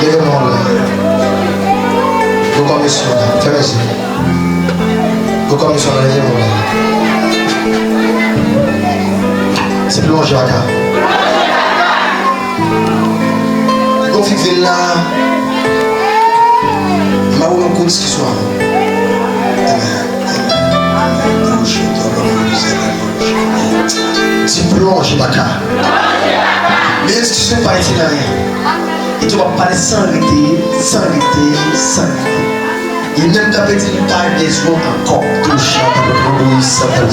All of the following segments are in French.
Levez-moi là. Vos commissions là. Faites-le. Vos commissions là, levez-moi là. C'est plus manger à cas. On fait là. Ma ou un coup de discussion. Tu plonges dans cas. Mais est-ce que tu ne sais pas ici dans rien? Et tu vas parler sans arrêter, sans arrêter, sans arrêter. Il même ta petite taille des jours encore touche à le produit Satan.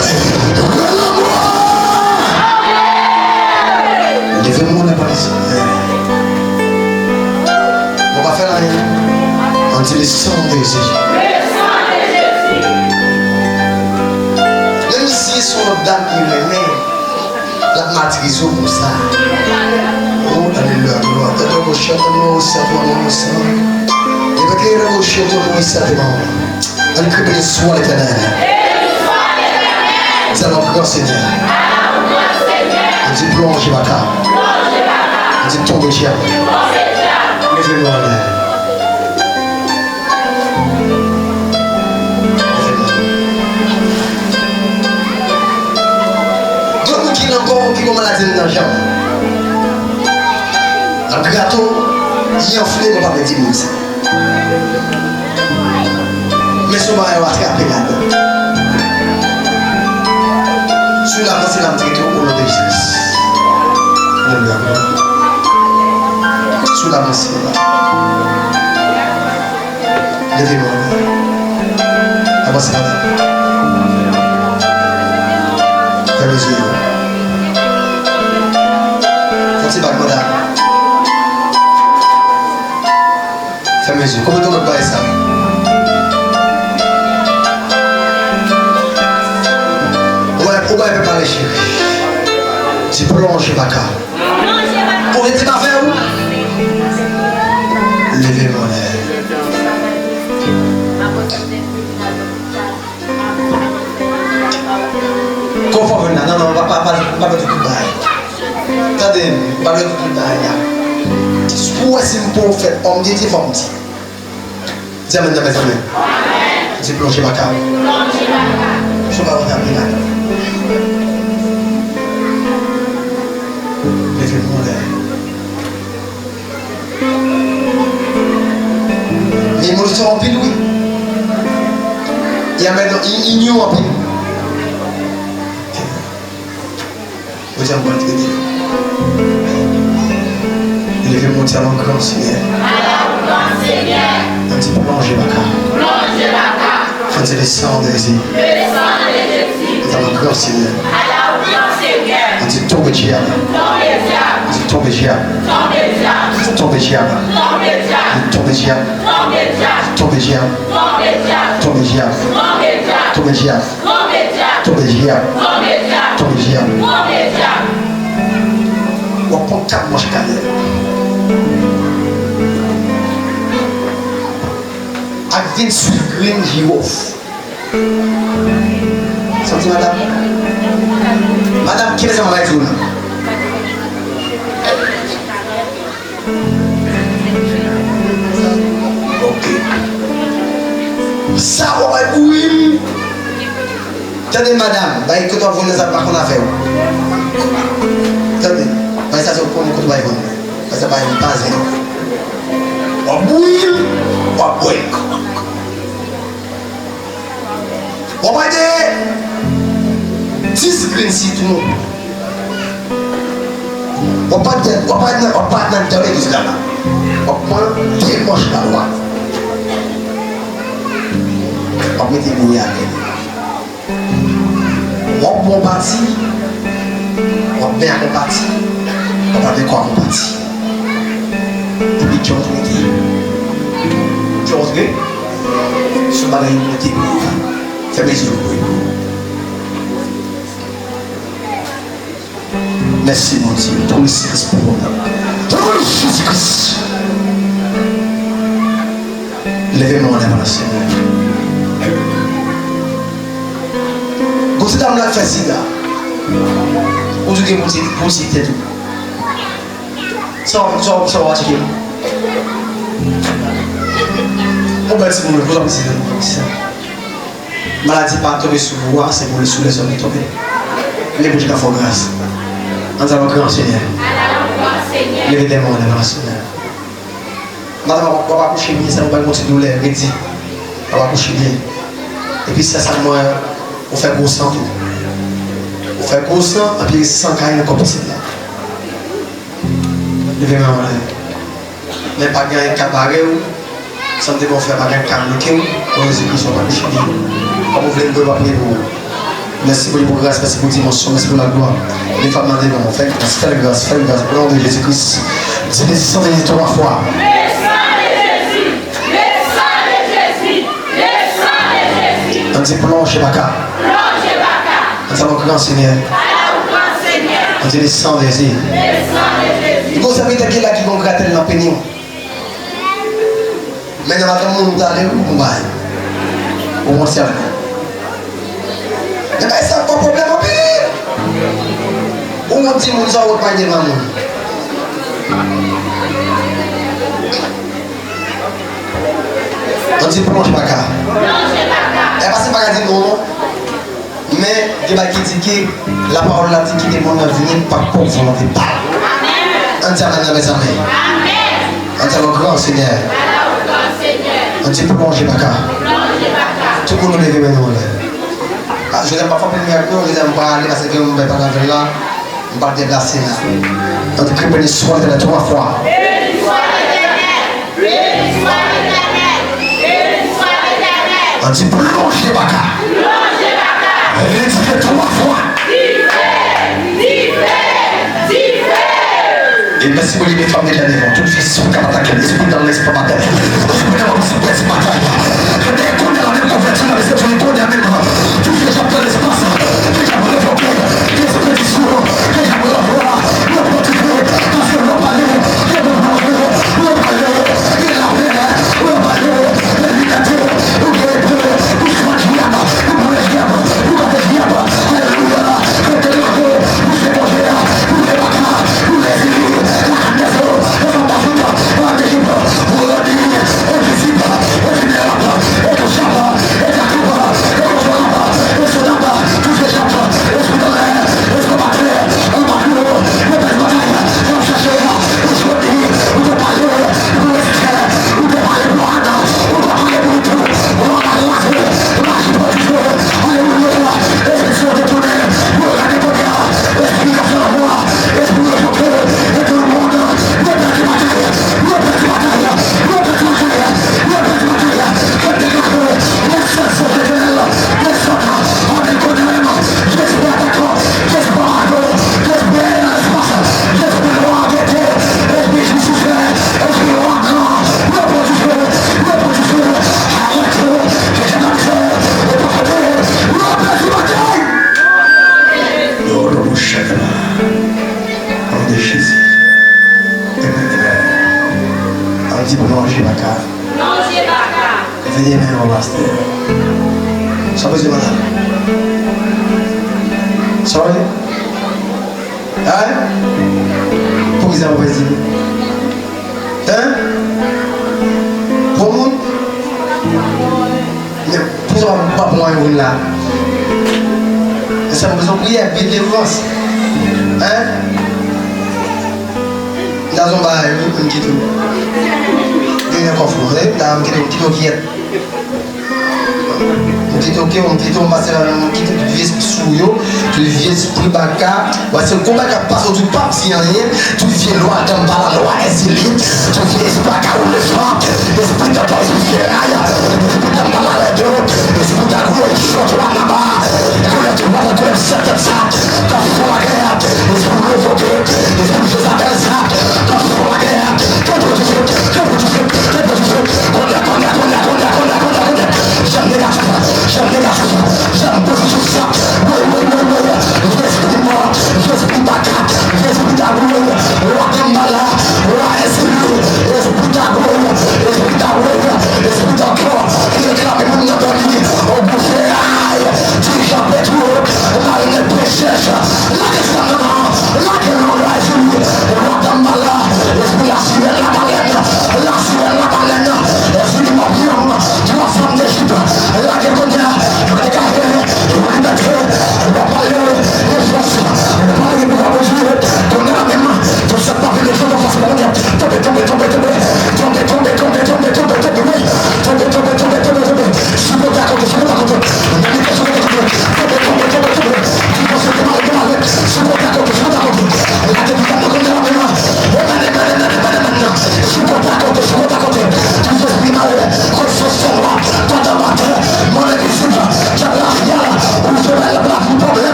Levez-moi la parole. On va faire rien. On dit le sang de Jésus. Même si son dame il remet la matrice comme ça. Oh, alléluia, gloire. Donne-moi vos châtiments, mon sang. Et veillez vos châtiments, Satan. Allez, que béni soit l'Éternel. Nous allons grand Seigneur. On dit plonge ma carte. On dit tombe diable. Levez-moi là. Encore qui ont maladie dans la jambe. Un gâteau, il est enflé, on va me dire ça. Mais souvent, on va attraper là-dedans. Sous la pensée, la traité au nom de Jésus. Alléluia. Sous la pensée, là. Levez-moi. Avancez là. Fermez les yeux. C'est pas madame. Fermez les yeux. Comment tu me parles ça? On va préparer chérie. Tu plonges ma carte. On va te faire où? Levez mon air. Conforme là. Non, on va pas faire du coup de bail. Attendez, pas le tout derrière. Pour si vous pouvez faire, on me dit, il faut me dire. Dis amen, mes amis. Dis plongez ma carte. Je vais vous appeler là. Levez-moi là. Les mots sont remplis, oui. Il y a maintenant, il n'y a pas. Vous avez un bon traité. Levez-moi à l'encore, Seigneur. Un petit peu plongez ma carte. Faites le sang de Jésus. À l'encore, Seigneur. Un petit tombe diable. Un petit tombe diable. Tombe diable. Tombe diable. Tombe diable. Tombe diable. Tombe diable. Tombe diable. Tombe diable. On prend 4 manches carrées. Avec 28 graines girofle. Senti madame? Madame, qui est ça, madame? Ok. Ça va être oui. Attendez madame, bah écoute, on ne sait pas qu'on a fait. Attendez. Mas ça, c'est pour nous que tu vas y voir. Mas ça va y passer. On bouille, on bouille. On va dire 10 grains si tout le monde. On va pas dans le terrain de là. On prend 2 manches là droite. On met des bouilles à l'aide. On prend parti. On met à parti. On va de quoi on partit. Et puis tu as monté. Tu as monté. Ce bagage est monté. Fais mes yeux. Merci mon Dieu. Pour le service pour moi. Pour le Jésus-Christ. Levez-moi en avant, Seigneur. Quand cette dame-là fait ça, vous dites crier pour citer tout. Ça va checker. On va dire que vous avez dit maladie pas tomber sur vous, c'est pour les sous les hommes tomber. Les bouches d'enfants grâce. Nous allons grand Seigneur. Levez des mains devant le Seigneur. Madame, on va coucher bien, ça va continuer de le dire. On va coucher bien. Et puis ça, moi, on fait gros sang tout. On fait gros sang, et puis sans caille encore possible. Levez les mains. Mais pas gagner cabaret ou sans devoir faire pas gagner carniquer ou Jésus-Christ va coucher bien. Comme vous voulez, vous pouvez prier pour vous. Merci pour la grâce, merci pour la dimension, merci pour la gloire. Les femmes m'ont dit, non, fais la grâce, fais la grâce. Au nom de Jésus-Christ, dis les sang de trois fois. On dit plonge et baka. On dit mon grand Seigneur. On dit les sangs de Jésus. Vous savez qui là qui vont gratter dans le pénion. Mais dans le monde, vous allez où vous allez. Au monde servant. Mais ça n'a pas de problème en pire. Où on dit que nous avons pas de maman. On dit plonge baka. Et parce que pas dire non. Mais il y a qui dit que la parole a dit que les gens viennent par pour volonté. On dit amen, mes amis. On dit au grand Seigneur. On dit plonge baka. Tout le monde lève maintenant. Je n'aime pas faire de miracle, je n'aime pas aller parce que je ne vais pas aller là, je ne vais pas déplacer là. On dit que béni soit de la trois fois. On dit plonge les baka. Rédiquez trois fois. Et merci pour les femmes de la maison. Toutes les filles sont capables d'attaquer l'esprit dans l'esprit matin. L'esprit dans l'esprit matin. Je déconne dans les convertis dans les esprits condamnés. Tous les gens de l'espace. Les gens de l'évoquer. Les esprits du sourd. Les gens de la voix. Le protégé. Parce que l'on parlait. Les bons manger. Le palais. Les larmes. Le palais. Les ligatures. Le guet. Le soin-diable. Le mauvais-diable. Le mauvais-diable. Alléluia. Le téléphone. Le sépager. Le bâtard. Le résilient. La maison. Le bâtiment. Le déjeuner. Le dîner. Le visible. Le général. Le touchable. Le jacouba. Le consolable. Le soudable. Tous les gens. Le soudanais. Le combattre. Le macro. Le belle-bataille. Le chercheur. Le choisi. Le parler. Le extrait. Le parler pour Anna. Le parler pour tout. Le parler pour tout. Le parler pour tout. Alléluia. L'esprit de tourner. Le regarder pour bien. L'esprit de la voix. L'esprit de chanter. Et tout le monde. Le petit bataille. Le petit bataille. Le petit bataille. Le petit bataille. Le déclaré. Les sens sont éternels. Les sons. On est condamnés. J'espère d'accord. J'espère d'accord. J'espère dans l'espace. J'espère voir arrêter. L'esprit je suis fait. L'esprit roi grand. Le petit feu. Le petit feu. Arrêtez. J'ai jamais fait. Le parler. Le petit bataille. Le chagrin. En de Jésus. Amen. On dit plongez baka. Venez maintenant au master. Sorry, madame. Sorry. Hein? Pour qu'ils aient envoyé. Hein? Pour vous? Mais pourquoi pas pour moi là? Ça me besoin de prier, de délivrance. Hein? Dans un bar, un petit tout. Il y a un conflit, vous savez, un petit tout qui est. Un petit tout qui est, un petit tout, on va se faire un petit vieux souillot, tu vieux esprit baka, c'est le combat qui passe au-dessus de pape, s'il y a rien, tu vieux loi, t'aimes pas la loi, est-ce qu'il est, tu vieux esprit baka ou le sang, esprit de base, esprit de raille, esprit de malade, esprit de gros, qui chante là-bas, tu vois, tu es certain ça, t'as fait la guerre, esprit de révoqué, esprit de Josabel ça, t'as fait la guerre,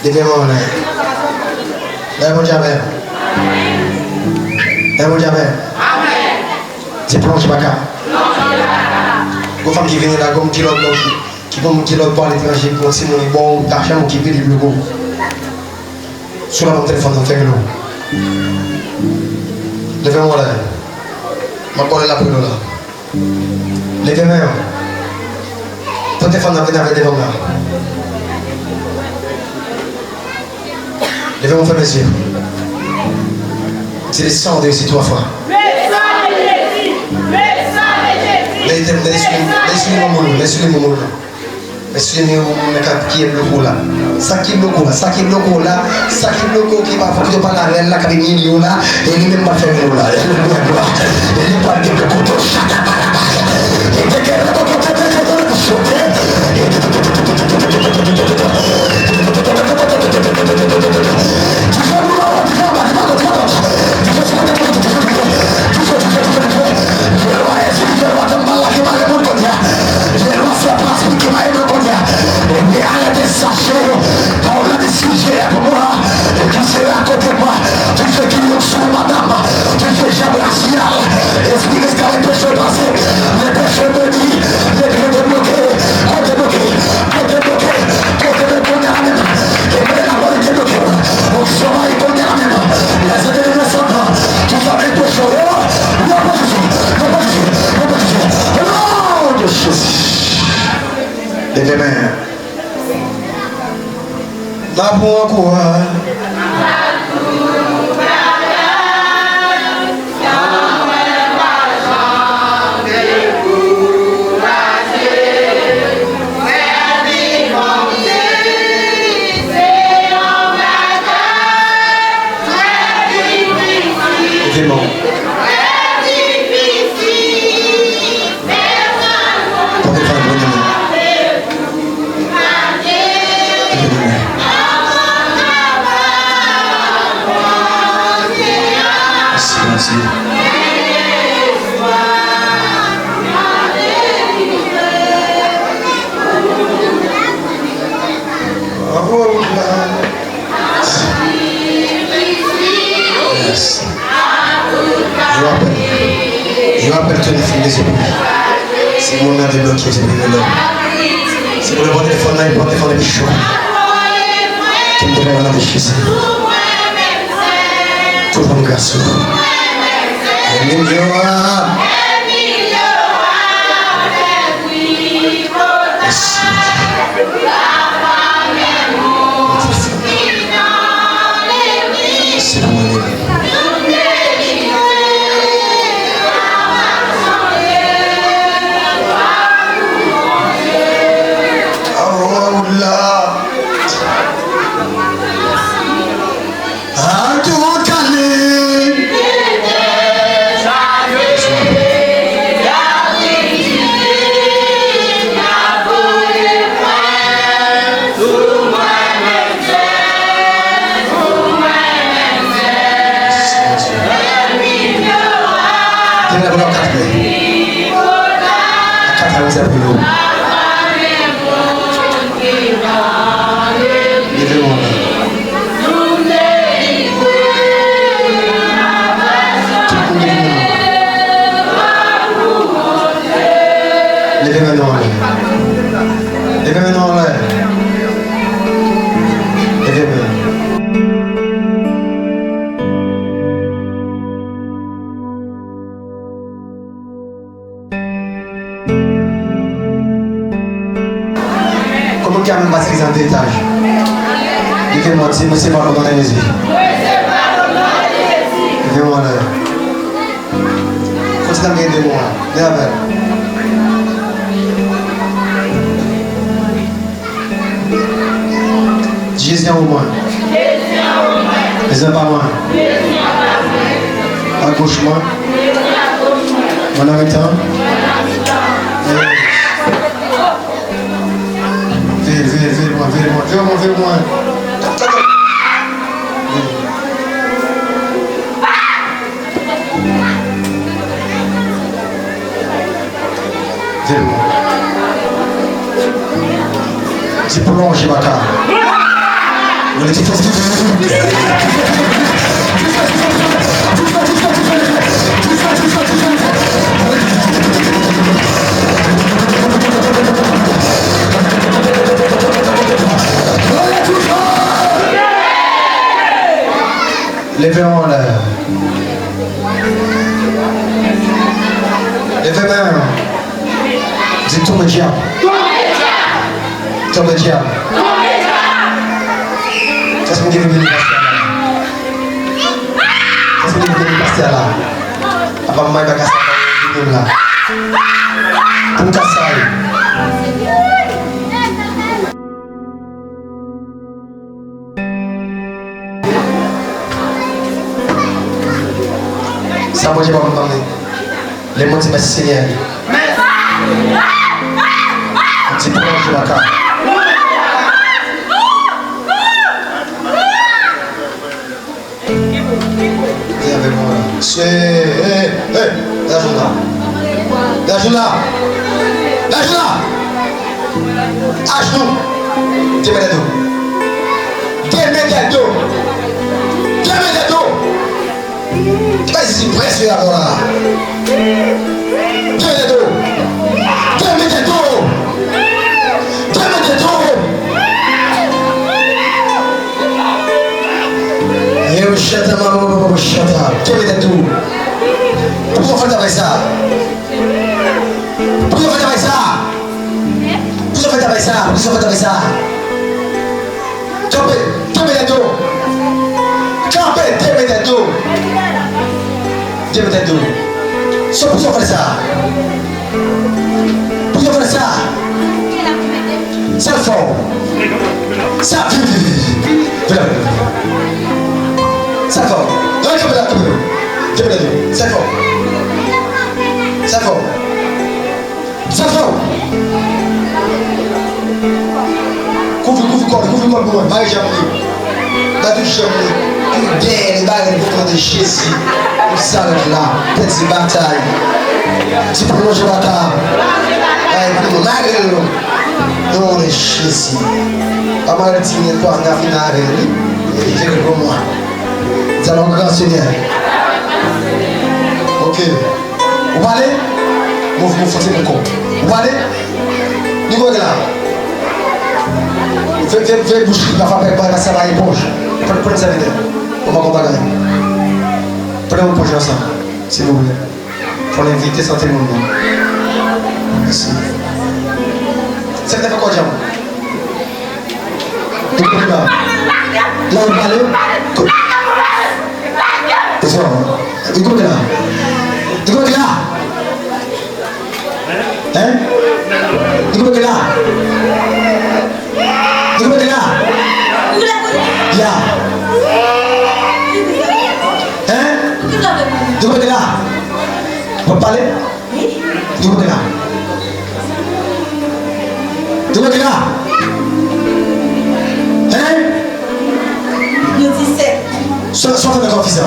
Levez-moi là. Là, mon Diable. Là, mon Diable. C'est plonge pas qu'à. Vos femmes qui viennent là, comme qui l'autre pour l'étranger, qui ont si mon bon d'argent qui vit le bureau. Sur mon téléphone, on fait l'eau. Levez-moi là. Ma colle est là pour nous là. Levez-moi. Ton téléphone a venu avec devant là. Levez-moi, frère, mes yeux. C'est le sang de Jésus 3 fois. Laissez-le mon laissez-le qui est bloqué là. Ça qui est bloqué là, ça qui est bloqué là, ça qui est bloqué qui va faire pas la reine là, qui est million là, et il n'est pas fait là. Il n'est pas quelque couteau. Les mains. La bonne quoi? Je rappelle tous les filles des épaules. Si mon nom est bloqué, c'est le nom. Si vous le bon téléphone là, il prend le téléphone de Bichon. Qui me donne la richesse. Tout le monde garçon. C'est pour moi. Comment qu'il y a même basé en étage? Dites-moi, si monsieur va pardonner les yeux. Dites-moi là. Continuez à m'aider moi. Viens avec. Jésus en moi. Les uns par moi. À gauche moi. En arrêtant. Vers-moi. C'est pour longer ma carte. On était festifs. Levez en l'air. Levez main. Dites tombe diable. Tombe diable. Qu'est-ce que vous dites Qu'est-ce que vous dites pasteur là? Apa main bagas là. Pour casser. Ça moi j'ai pas entendu. Les mots de merci Seigneur. Un petit peu de la carte. Viens avec moi. La journée. La journée. La journée. À genoux. Dieu mets les dos. Dieu mets les dos. Dieu mets les dos. Tu vas ici presque là là. Dieu mets les dos. Dieu mets les dos. Dieu mets les dos. Eu chata maman chata. Dieu mets les dos. Pourquoi on fait avec ça? Pourquoi on fait avec ça? Pourquoi on fait avec ça? Pourquoi on fait avec ça? Campé, Dieu mets les dos. Campé, Dieu mets les dos. Dieu mets les dos. Pourquoi on fait ça? Pourquoi on fait ça? Ça le fort. Ça. Ça fort. Dieu mets les dos. Ça fort. Ça fort. Ça fort. Couvre-corps pour moi. Marie-Jamie. Badou-Jamie. Tout bien, les barres de Jésus. Nous sommes là. Petite bataille. Tu peux manger la table. Non, les Jésus. Pas mal de signes de quoi on a fini avec lui. Il fait pour moi. Nous allons grand Seigneur. Ok. Vous parlez? Vous forcez mon corps. Vous parlez? Niveau de là. Fais bouche, la femme avec moi, ça va éponge. Prenez ça vite. On va combattre. Prenez vos poches ensemble, s'il vous plaît. Pour l'inviter, sentez le monde. Merci. C'est pas quoi, Jean? Là, vous parlez? C'est ça. Écoutez là. Écoutez là. Hein? Écoutez là. Écoutez là. Là. Hein? Écoutez là. Vous parlez? Écoutez là. Écoutez là. Hein? Le 17. Sortez de l'office.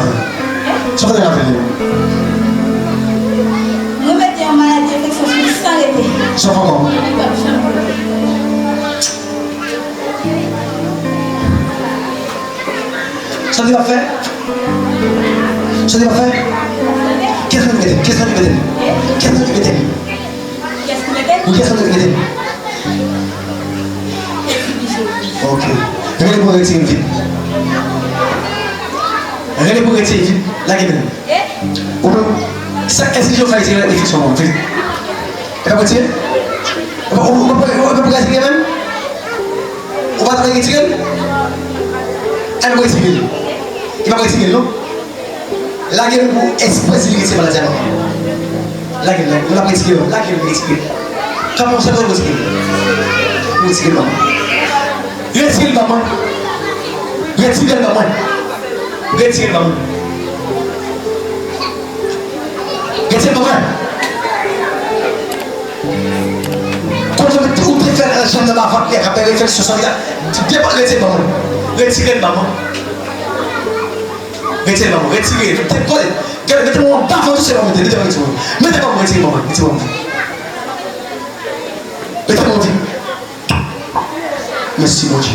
Sortez de la ville. Nous mettons en maladie infection sans arrêter. Sortez encore. Ça n'est pas fait? Ça n'est pas fait? Qu'est-ce que vous mettez? Qu'est-ce que vous mettez? Qu'est-ce que vous mettez? Qu'est-ce que vous mettez? Ou qu'est-ce que vous mettez? Ok. Regardez pour retirer une ville. Regardez pour retirer une ville. Là, qui est là? Est-ce que je vais retirer l'infection? Elle va retirer? On va retirer même? On va retirer? Elle va retirer. Il va retirer, non? La gueule pour expresser l'unité maladie. La gueule, on va retirer. La gueule, on va retirer. Comment ça va retirer? Retirer le maman. Retirer le maman. Retirer le maman. Retirer le maman. Retirer le maman. Quand vous préférez un champ de ma vente, après réflexion sur ça, tu ne peux pas retirer le maman. Retirer le maman. Retirez maman, retirez. Mettez-moi en bas, mettez-moi en bas. Mettez-moi en retirez maman, mettez-moi en bas. Mettez-moi en vie. Merci mon Dieu.